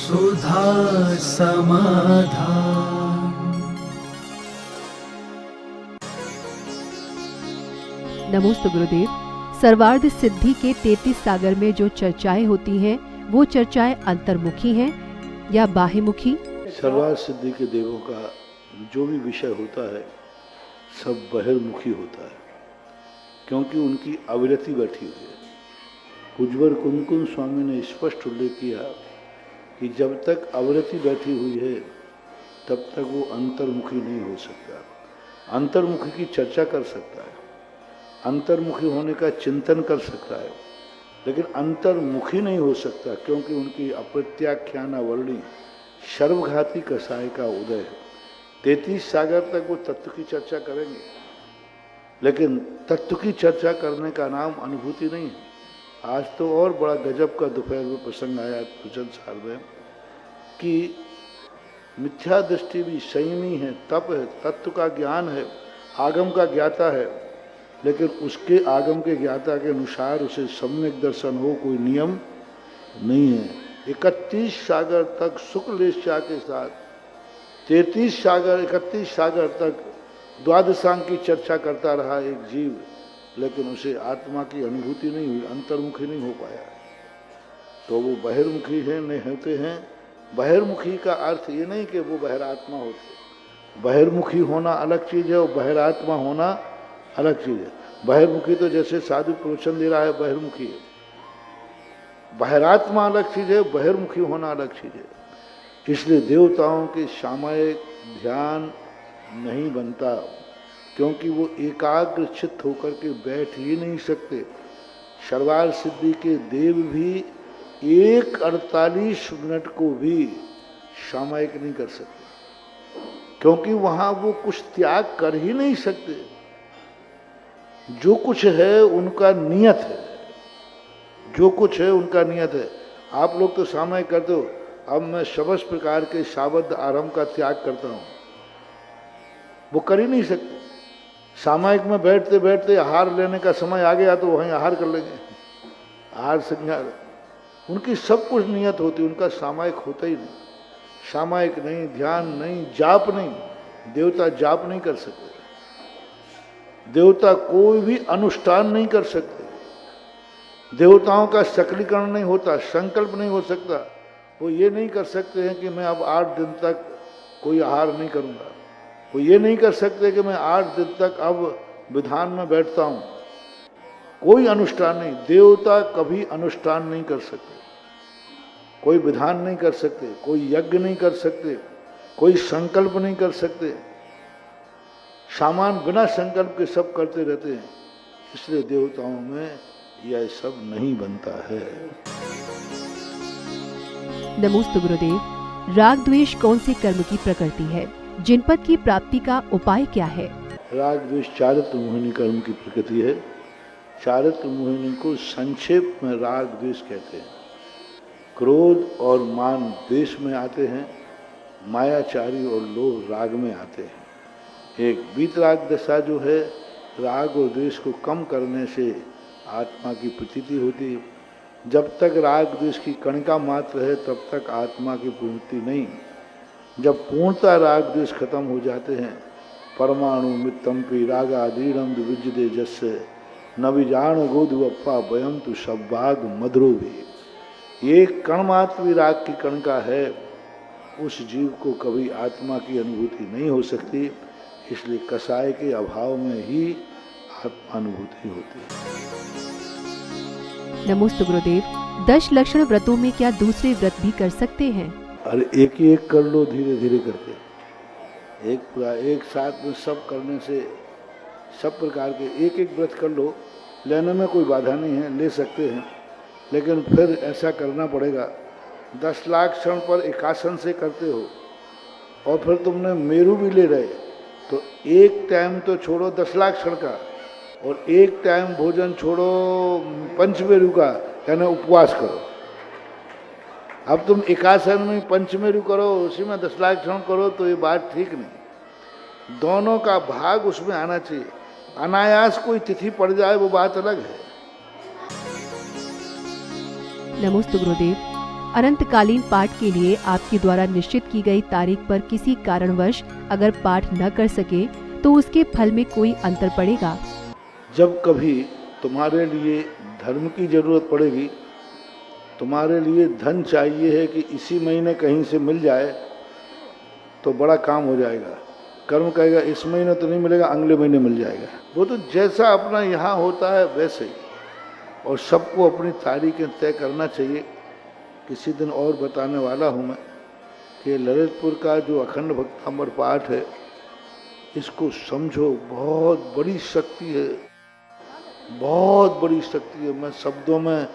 सुधा समाधान। नमोस्तु गुरुदेव। सर्वार्थ सिद्धि के 33 सागर में जो चर्चाएं होती हैं वो चर्चाएं अंतर्मुखी हैं या बाह्यमुखी? सर्वार्थ सिद्धि के देवों का जो भी विषय होता है सब बहिर्मुखी होता है, क्योंकि उनकी अविरति बैठी हुई है। कुंजवर कुंदकुंद स्वामी ने स्पष्ट उल्लेख किया कि जब तक अविरति बैठी हुई है तब तक वो अंतर्मुखी नहीं हो सकता। अंतर्मुखी की चर्चा कर सकता है, अंतर्मुखी होने का चिंतन कर सकता है, लेकिन अंतर्मुखी नहीं हो सकता, क्योंकि उनकी अप्रत्याख्यानावरणी सर्वघाती कसाय का उदय है। 33 सागर तक वो तत्व की चर्चा करेंगे, लेकिन तत्व की चर्चा करने का नाम अनुभूति नहीं है। आज तो और बड़ा गजब का दोपहर में प्रसंग आया भजन सार में कि मिथ्या दृष्टि भी संयमी है, तप है, तत्व का ज्ञान है, आगम का ज्ञाता है, लेकिन उसके आगम के ज्ञाता के अनुसार उसे सम्यक दर्शन हो कोई नियम नहीं है। 31 सागर तक शुक्लेशा के साथ 33 सागर 31 सागर तक द्वादशांग की चर्चा करता रहा एक जीव, लेकिन उसे आत्मा की अनुभूति नहीं हुई, अंतर्मुखी नहीं हो पाया। तो वो बहिर्मुखी है नहीं होते हैं। बहिर्मुखी का अर्थ ये नहीं कि वो बहिरात्मा होते। बहिर्मुखी होना अलग चीज़ है और बहिरात्मा होना अलग चीज़ है। बहिर्मुखी तो जैसे साधु प्रवचन दे रहा है बहिर्मुखी है, बहिरात्मा अलग चीज़ है, बहिर्मुखी होना अलग चीज़ है। इसलिए देवताओं के सामयिक ध्यान नहीं बनता, क्योंकि वो एकाग्र चित्त होकर के बैठ ही नहीं सकते। सर्वार्थ सिद्धि के देव भी 1:48 मिनट को भी सामयिक नहीं कर सकते, क्योंकि वहाँ वो कुछ त्याग कर ही नहीं सकते। जो कुछ है उनका नियत है, जो कुछ है उनका नियत है। आप लोग तो सामयिक करते हो, अब मैं समस्त प्रकार के शाबद्ध आरंभ का त्याग करता हूँ, वो कर ही नहीं सकते। सामयिक में बैठते बैठते आहार लेने का समय आ गया तो वहीं आहार कर लेंगे, आहार संज्ञा। उनकी सब कुछ नियत होती, उनका सामयिक होता ही नहीं। सामयिक नहीं, ध्यान नहीं, जाप नहीं। देवता जाप नहीं कर सकते, देवता कोई भी अनुष्ठान नहीं कर सकते। देवताओं का सकलीकरण नहीं होता, संकल्प नहीं हो सकता। वो ये नहीं कर सकते हैं कि मैं अब 8 दिन तक कोई आहार नहीं करूँगा। वो ये नहीं कर सकते कि मैं 8 दिन तक अब विधान में बैठता हूँ। कोई अनुष्ठान नहीं, देवता कभी अनुष्ठान नहीं कर सकते, कोई विधान नहीं कर सकते, कोई यज्ञ नहीं कर सकते, कोई संकल्प नहीं कर सकते। सामान बिना संकल्प के सब करते रहते हैं। इसलिए देवताओं में यह सब नहीं बनता है। नमोस्तु गुरुदेव। राग द्वेष कौन से कर्म की प्रकृति है? जिनपद की प्राप्ति का उपाय क्या है? राग द्वेष चारित्र मोहिनी कर्म की प्रकृति है। चारित्र मोहिनी को संक्षेप में राग द्वेष कहते हैं। क्रोध और मान द्वेष में आते हैं, मायाचारी और लोभ राग में आते हैं। एक वीतराग दशा जो है, राग और द्वेष को कम करने से आत्मा की प्रतीति होती है। जब तक राग द्वेष की कणिका मात्र है तब तक आत्मा की पूर्ति नहीं। जब पूर्णतः राग द्वेष खत्म हो जाते हैं, परमाणु मित्तम्पि रागा दृढ़म विजदे जस्य न विजान गोधुअप्पा वयम तु सब्बाग मधुरो भी। ये कण मात्र भी राग की कणिका है, उस जीव को कभी आत्मा की अनुभूति नहीं हो सकती। इसलिए कसाय के अभाव में ही आत्मानुभूति होती है। नमोस्तु गुरुदेव। 10 लक्षण व्रतों में क्या दूसरे व्रत भी कर सकते हैं? अरे एक ही एक कर लो, धीरे धीरे करके। एक पूरा एक साथ में सब करने से, सब प्रकार के एक एक व्रत कर लो, लेने में कोई बाधा नहीं है, ले सकते हैं। लेकिन फिर ऐसा करना पड़ेगा, 10 लाख क्षण पर एकासन से करते हो और फिर तुमने मेरू भी ले रहे, तो एक टाइम तो छोड़ो 10 लाख क्षण का, और एक टाइम भोजन छोड़ो पंचमेरु का, यानी उपवास करो। अब तुम एकासन में पंचमेरु करो, उसी में 10 लाख क्षण करो, तो ये बात ठीक नहीं। दोनों का भाग उसमें आना चाहिए। अनायास कोई तिथि पड़ जाए वो बात अलग है। नमोस्तु गुरुदेव। अनंतकालीन पाठ के लिए आपके द्वारा निश्चित की गई तारीख पर किसी कारणवश अगर पाठ न कर सके तो उसके फल में कोई अंतर पड़ेगा? जब कभी तुम्हारे लिए धर्म की जरूरत पड़ेगी, तुम्हारे लिए धन चाहिए है कि इसी महीने कहीं से मिल जाए तो बड़ा काम हो जाएगा, कर्म कहेगा इस महीने तो नहीं मिलेगा, अगले महीने मिल जाएगा। वो तो जैसा अपना यहाँ होता है वैसे ही, और सबको अपनी तारीखें तय करना चाहिए। किसी दिन और बताने वाला हूँ मैं कि ललितपुर का जो अखंड भक्तांबर पाठ है, इसको समझो, बहुत बड़ी शक्ति है, बहुत बड़ी शक्ति है। मैं शब्दों में,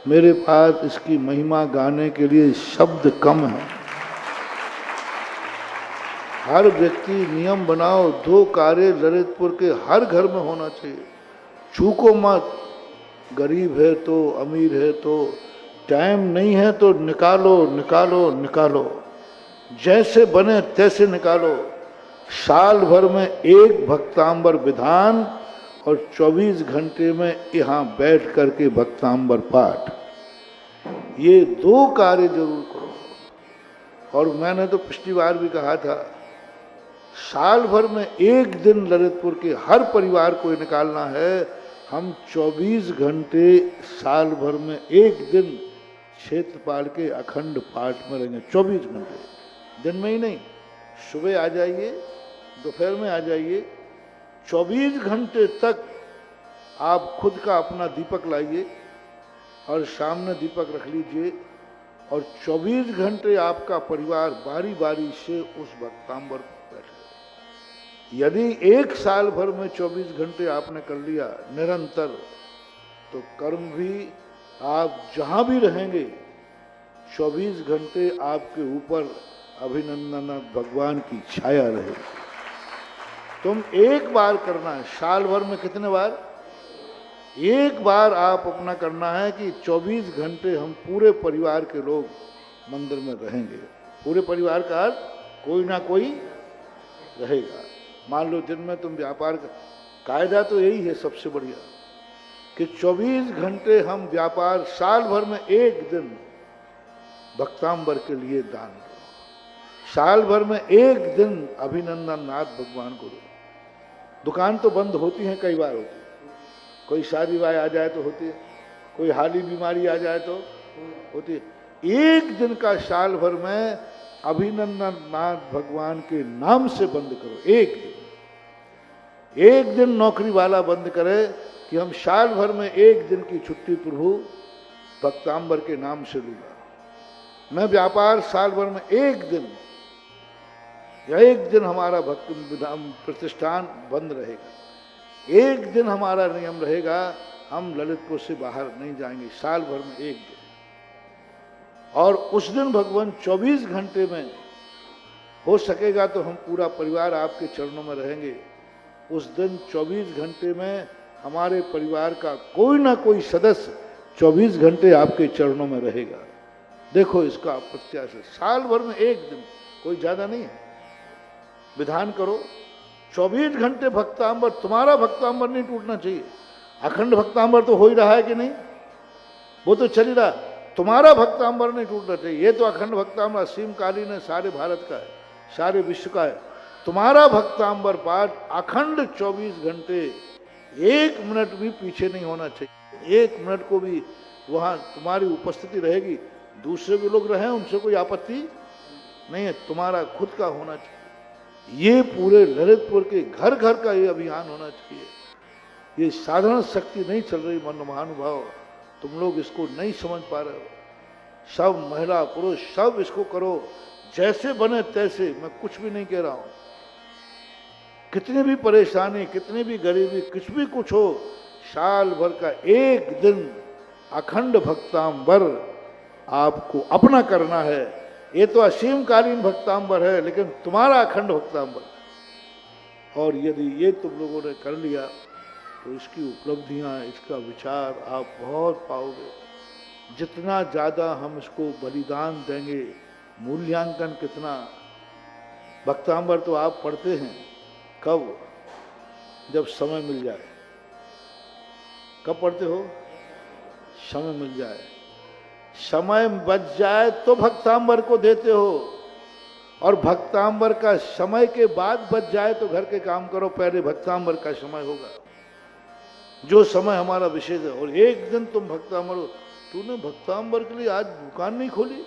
मेरे पास इसकी महिमा गाने के लिए शब्द कम है। हर व्यक्ति नियम बनाओ, 2 कार्य ललितपुर के हर घर में होना चाहिए, चूको मत। गरीब है तो, अमीर है तो, टाइम नहीं है तो निकालो निकालो निकालो, जैसे बने तैसे निकालो। साल भर में एक भक्तांबर विधान और 24 घंटे में यहाँ बैठ करके भक्तांबर पाठ, ये 2 कार्य जरूर करो। और मैंने तो पिछली बार भी कहा था, साल भर में एक दिन ललितपुर के हर परिवार को निकालना है। हम 24 घंटे साल भर में एक दिन क्षेत्रपाल के अखंड पाठ में रहेंगे। 24 घंटे, दिन में ही नहीं, सुबह आ जाइए, दोपहर में आ जाइए, 24 घंटे तक आप खुद का अपना दीपक लाइए और सामने दीपक रख लीजिए, और 24 घंटे आपका परिवार बारी बारी से उस भक्तांबर पर बैठे। यदि एक साल भर में 24 घंटे आपने कर लिया निरंतर, तो कर्म भी आप जहां भी रहेंगे 24 घंटे आपके ऊपर अभिनंदन भगवान की छाया रहे। तुम एक बार करना है, साल भर में कितने बार? एक बार आप अपना करना है कि 24 घंटे हम पूरे परिवार के लोग मंदिर में रहेंगे। पूरे परिवार का अर्थ कोई ना कोई रहेगा। मान लो दिन में तुम व्यापार का कायदा तो यही है सबसे बढ़िया, कि 24 घंटे हम व्यापार, साल भर में एक दिन भक्तांबर के लिए दान दो, साल भर में एक दिन अभिनंदन नाथ भगवान को दो। दुकान तो बंद होती है, कई बार होती है, कोई शादी वाह आ जाए तो होती है, कोई हाली बीमारी आ जाए तो होती है। एक दिन का साल भर में अभिनंदन नाथ भगवान के नाम से बंद करो। एक दिन, एक दिन नौकरी वाला बंद करे कि हम साल भर में एक दिन की छुट्टी प्रभु भक्तांबर के नाम से लूंगा। मैं व्यापार साल भर में एक दिन या एक दिन हमारा भक्त प्रतिष्ठान बंद रहेगा। एक दिन हमारा नियम रहेगा, हम ललितपुर से बाहर नहीं जाएंगे, साल भर में एक दिन। और उस दिन भगवान 24 घंटे में हो सकेगा तो हम पूरा परिवार आपके चरणों में रहेंगे। उस दिन 24 घंटे में हमारे परिवार का कोई ना कोई सदस्य 24 घंटे आपके चरणों में रहेगा। देखो इसका प्रत्याश है, साल भर में एक दिन, कोई ज्यादा नहीं है। विधान करो, 24 घंटे भक्तांबर, तुम्हारा भक्तांबर नहीं टूटना चाहिए। अखंड भक्तांबर तो हो ही रहा है कि नहीं, वो तो चल ही रहा, तुम्हारा भक्तांबर नहीं टूटना चाहिए। ये तो अखंड भक्तांबर असीम कालीन है, सारे भारत का है, सारे विश्व का है। तुम्हारा भक्तांबर पाठ अखंड 24 घंटे, 1 मिनट भी पीछे नहीं होना चाहिए। 1 मिनट को भी वहां तुम्हारी उपस्थिति रहेगी। दूसरे भी लोग रहें, उनसे कोई आपत्ति नहीं है, तुम्हारा खुद का होना चाहिए। ये पूरे ललितपुर के घर घर का ये अभियान होना चाहिए। ये साधारण शक्ति नहीं चल रही मन महानुभाव, तुम लोग इसको नहीं समझ पा रहे हो। सब महिला पुरुष सब इसको करो, जैसे बने तैसे। मैं कुछ भी नहीं कह रहा हूं, कितनी भी परेशानी, कितनी भी गरीबी, कुछ भी कुछ हो, साल भर का एक दिन अखंड भक्तांबर आपको अपना करना है। ये तो असीमकालीन भक्तांबर है, लेकिन तुम्हारा अखंड भक्तांबर। और यदि ये तुम लोगों ने कर लिया तो इसकी उपलब्धियां, इसका विचार आप बहुत पाओगे। जितना ज़्यादा हम इसको बलिदान देंगे, मूल्यांकन कितना। भक्तांबर तो आप पढ़ते हैं, कब? जब समय मिल जाए। कब पढ़ते हो? समय मिल जाए। समय बच जाए तो भक्तांबर को देते हो, और भक्तांबर का समय के बाद बच जाए तो घर के काम करो, पहले भक्तांबर का समय होगा जो समय हमारा विशेष है। और एक दिन तुम भक्तांबर हो, तूने भक्तांबर के लिए आज दुकान नहीं खोली,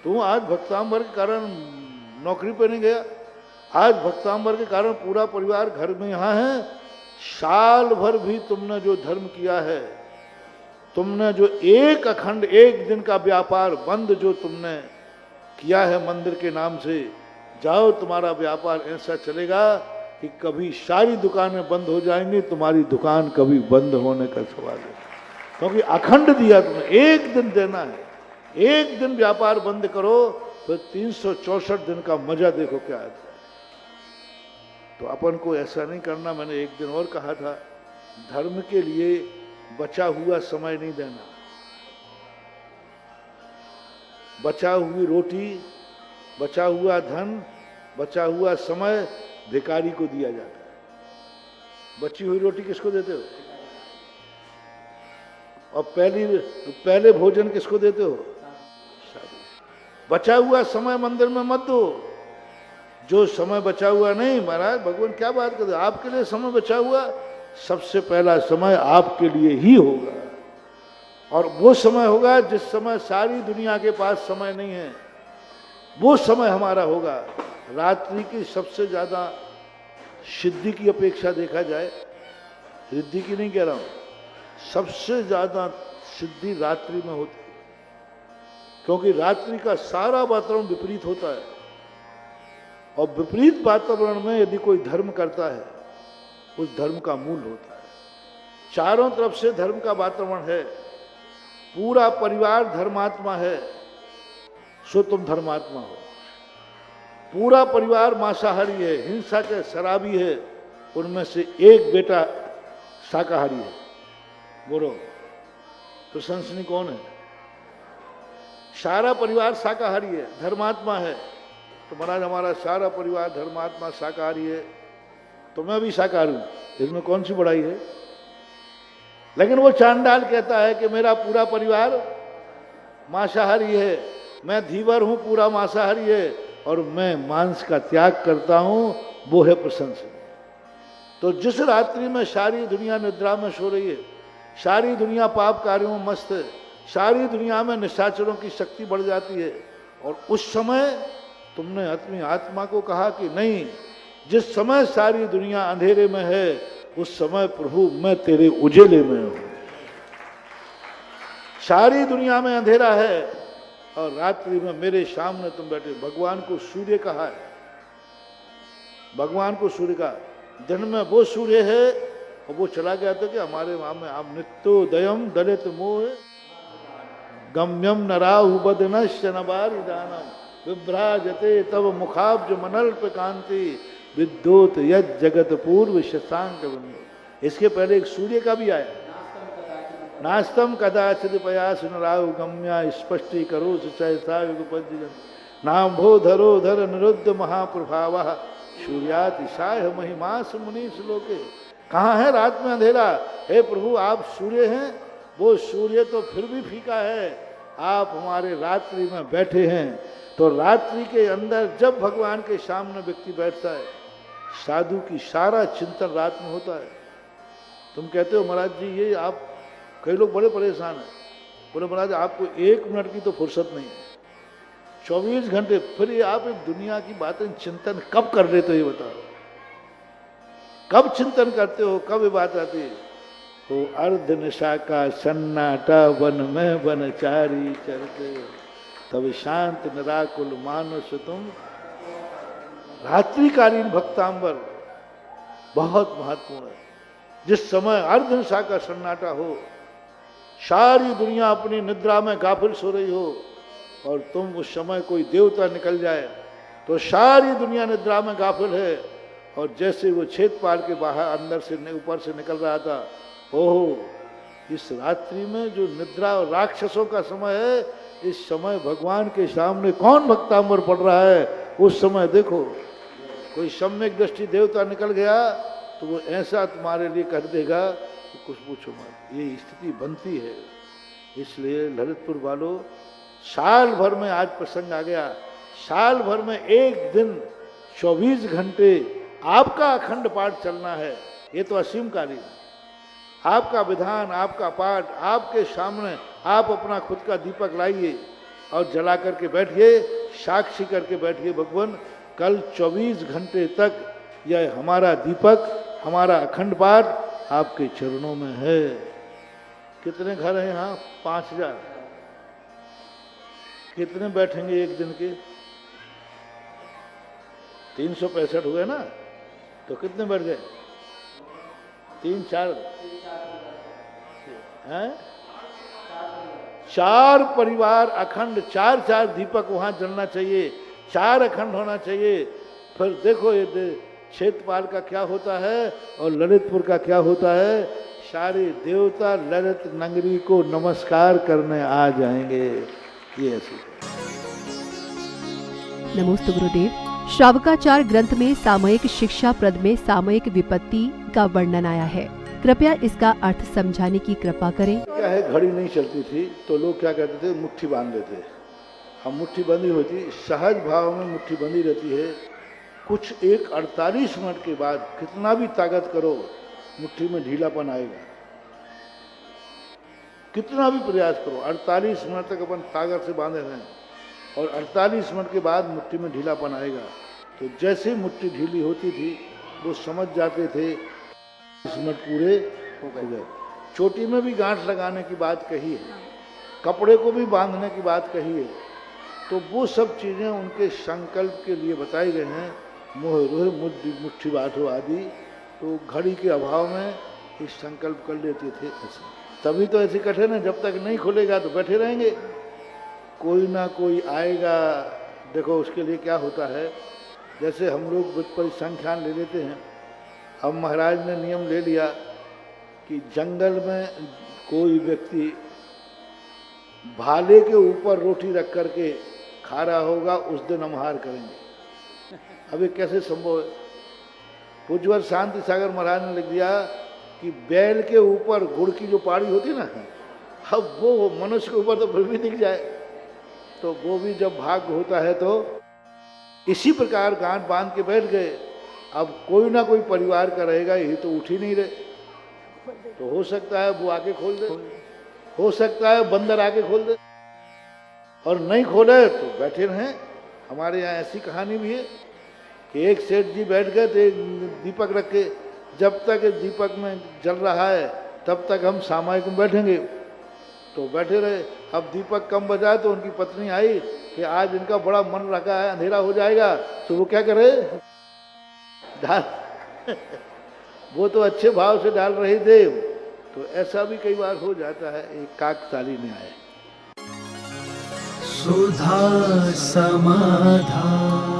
तू आज भक्तांबर के कारण नौकरी पे नहीं गया, आज भक्तांबर के कारण पूरा परिवार घर में यहाँ है, साल भर भी तुमने जो धर्म किया है, तुमने जो एक अखंड एक दिन का व्यापार बंद जो तुमने किया है मंदिर के नाम से, जाओ तुम्हारा व्यापार ऐसा चलेगा कि कभी सारी दुकानें बंद हो जाएंगी, तुम्हारी दुकान कभी बंद होने का सवाल है, क्योंकि अखंड दिया तुमने, एक दिन देना है, एक दिन व्यापार बंद करो तो 364 दिन का मजा देखो क्या आता है। तो अपन को ऐसा नहीं करना। मैंने एक दिन और कहा था, धर्म के लिए बचा हुआ समय नहीं देना, बचा हुई रोटी, बचा हुआ धन, बचा हुआ समय भिखारी को दिया जाता है। बची हुई रोटी किसको देते हो? और पहले भोजन किसको देते हो? बचा हुआ समय मंदिर में मत दो। जो समय बचा हुआ नहीं, महाराज भगवान क्या बात करते, आपके लिए समय बचा हुआ, सबसे पहला समय आपके लिए ही होगा, और वो समय होगा जिस समय सारी दुनिया के पास समय नहीं है, वो समय हमारा होगा। रात्रि की सबसे ज्यादा सिद्धि की अपेक्षा देखा जाए, रिद्धि की नहीं कह रहा हूं, सबसे ज्यादा सिद्धि रात्रि में होती है, क्योंकि रात्रि का सारा वातावरण विपरीत होता है, और विपरीत वातावरण में यदि कोई धर्म करता है, उस धर्म का मूल होता है। चारों तरफ से धर्म का वातावरण है, पूरा परिवार धर्मात्मा है, सो तुम धर्मात्मा हो। पूरा परिवार मांसाहारी है, हिंसा के शराबी है, उनमें से एक बेटा शाकाहारी है, बोलो प्रशंसनीय कौन है? सारा परिवार शाकाहारी है, धर्मात्मा है। तो महाराज हमारा सारा परिवार धर्मात्मा शाकाहारी है, तो मैं भी शाकाहारी हूं, इसमें कौन सी बड़ाई है? लेकिन वो चांडाल कहता है कि मेरा पूरा परिवार मांसाहारी है, मैं धीवर हूं, पूरा मांसाहारी है, और मैं मांस का त्याग करता हूं, वो है प्रशंसनीय। तो जिस रात्रि में सारी दुनिया निद्रा में सो रही है, सारी दुनिया पाप कार्यों में मस्त है, सारी दुनिया में निशाचरों की शक्ति बढ़ जाती है, और उस समय तुमने अपनी आत्मा को कहा कि नहीं, जिस समय सारी दुनिया अंधेरे में है, उस समय प्रभु मैं तेरे उजेले में हूं। सारी दुनिया में अंधेरा है और रात्रि में मेरे सामने तुम बैठे। भगवान को सूर्य कहा है, भगवान को सूर्य कहा। दिन में वो सूर्य है और वो चला गया था कि हमारे वहां में आप नित्योदयम दलित मोह गम्यम नराहु बदनश्च नबारिदानम विभ्राजते तब मुखाब्ज मनल्प कांति विद्योत यद जगत पूर्व शशांक बिंदु। इसके पहले एक सूर्य का भी आया, नास्तम कदाचित पयास नराहु गम्या स्पष्टी करो सहसा नाभो धरो धर निरुद्ध महाप्रभाव सूर्यातिशाय महिमास मुनीष लोके। कहाँ है रात में अंधेरा? हे प्रभु आप सूर्य हैं, वो सूर्य तो फिर भी फीका है, आप हमारे रात्रि में बैठे हैं। तो रात्रि के अंदर जब भगवान के सामने व्यक्ति बैठता है, साधु की सारा चिंतन रात में होता है। तुम कहते हो महाराज जी ये आप, कई लोग बड़े परेशान हैं, बोले महाराज आपको 1 मिनट की तो फुर्सत नहीं है, 24 घंटे, फिर ये आप एक दुनिया की बातें चिंतन कब कर लेते हो ये बताओ? कब चिंतन करते हो, कब ये बात आती है? तो अर्ध निशा का सन्नाटा वन में वनचारी चलते, तब शांत निराकुल मानस तुम। रात्रिकालीन भक्तांबर बहुत महत्वपूर्ण है। जिस समय अर्ध निशा का सन्नाटा हो, सारी दुनिया अपनी निद्रा में गाफिल सो रही हो, और तुम उस समय कोई देवता निकल जाए तो सारी दुनिया निद्रा में गाफिल है, और जैसे वो छेद पार के बाहर अंदर से ऊपर से निकल रहा था, ओहो इस रात्रि में जो निद्रा और राक्षसों का समय है, इस समय भगवान के सामने कौन भक्तांबर पड़ रहा है? उस समय देखो कोई सम्यक दृष्टि देवता निकल गया तो वो ऐसा तुम्हारे लिए कर देगा कि कुछ पूछो मत। ये स्थिति बनती है, इसलिए ललितपुर वालों, साल भर में आज प्रसंग आ गया, साल भर में एक दिन 24 घंटे आपका अखंड पाठ चलना है। ये तो असीमकालीन, आपका विधान, आपका पाठ, आपके सामने आप अपना खुद का दीपक लाइए और जला करके बैठिए, साक्षी करके बैठिए, भगवान कल 24 घंटे तक यह हमारा दीपक, हमारा अखंड पाठ आपके चरणों में है। कितने घर हैं यहाँ? 5000। कितने बैठेंगे एक दिन के? 365 हुए ना, तो कितने बैठ गए? 3-4 हैं? 4 परिवार अखंड, 4-4 दीपक वहां जलना चाहिए, 4 अखंड होना चाहिए। फिर देखो ये क्षेत्रपाल का क्या होता है और ललितपुर का क्या होता है। सारे देवता ललित नगरी को नमस्कार करने आ जाएंगे। ये ऐसी नमोस्तु गुरुदेव। श्रावकाचार ग्रंथ में सामयिक शिक्षा प्रद में सामयिक विपत्ति का वर्णन आया है, कृपया इसका अर्थ समझाने की कृपा करें। क्या है, घड़ी नहीं चलती थी तो लोग क्या कहते थे, मुट्ठी बांध लेते। हम मुट्ठी बंधी होती, सहज भाव में मुट्ठी बंधी रहती है। कुछ एक 48 मिनट के बाद कितना भी ताकत करो, मुट्ठी में ढीलापन आएगा। कितना भी प्रयास करो, 48 मिनट तक अपन ताकत से बांधे रहें और 48 मिनट के बाद मुट्ठी में ढीलापन आएगा। तो जैसे मुट्ठी ढीली होती थी वो समझ जाते थे 20 मिनट पूरे हो गए। चोटी में भी गांठ लगाने की बात कही है, कपड़े को भी बांधने की बात कही है। तो वो सब चीज़ें उनके संकल्प के लिए बताई गए हैं। मोह रोह मुट्ठी बांधो आदि, तो घड़ी के अभाव में इस संकल्प कर लेते थे ऐसे। तभी तो ऐसे कठिन है, जब तक नहीं खुलेगा तो बैठे रहेंगे, कोई ना कोई आएगा। देखो उसके लिए क्या होता है, जैसे हम लोग परिसंख्यान ले लेते हैं। अब महाराज ने नियम ले लिया कि जंगल में कोई व्यक्ति भाले के ऊपर रोटी रख करके खा रहा होगा, उस दिन हम हार करेंगे। अब ये कैसे संभव है? पूज्यवर शांति सागर महाराज ने लिख दिया कि बैल के ऊपर गुड़ की जो पाड़ी होती ना, अब वो मनुष्य के ऊपर तो फिर भी दिख जाए, तो वो भी जब भाग्य होता है। तो इसी प्रकार गांठ बांध के बैठ गए। अब कोई ना कोई परिवार का रहेगा, यही तो उठ ही नहीं रहे। तो हो सकता है वो आके खोल दे, हो सकता है बंदर आके खोल दे, और नहीं खोले तो बैठे रहें। हमारे यहाँ ऐसी कहानी भी है कि एक सेठ जी बैठ गए थे दीपक रख के, जब तक दीपक में जल रहा है तब तक हम सामायिक में बैठेंगे। तो बैठे रहे। अब दीपक कम बजा तो उनकी पत्नी आई कि आज इनका बड़ा मन रखा है, अंधेरा हो जाएगा। तो वो क्या करे, डाल वो तो अच्छे भाव से डाल रहे थे। तो ऐसा भी कई बार हो जाता है। एक काकताली में आए सुधा समाधान।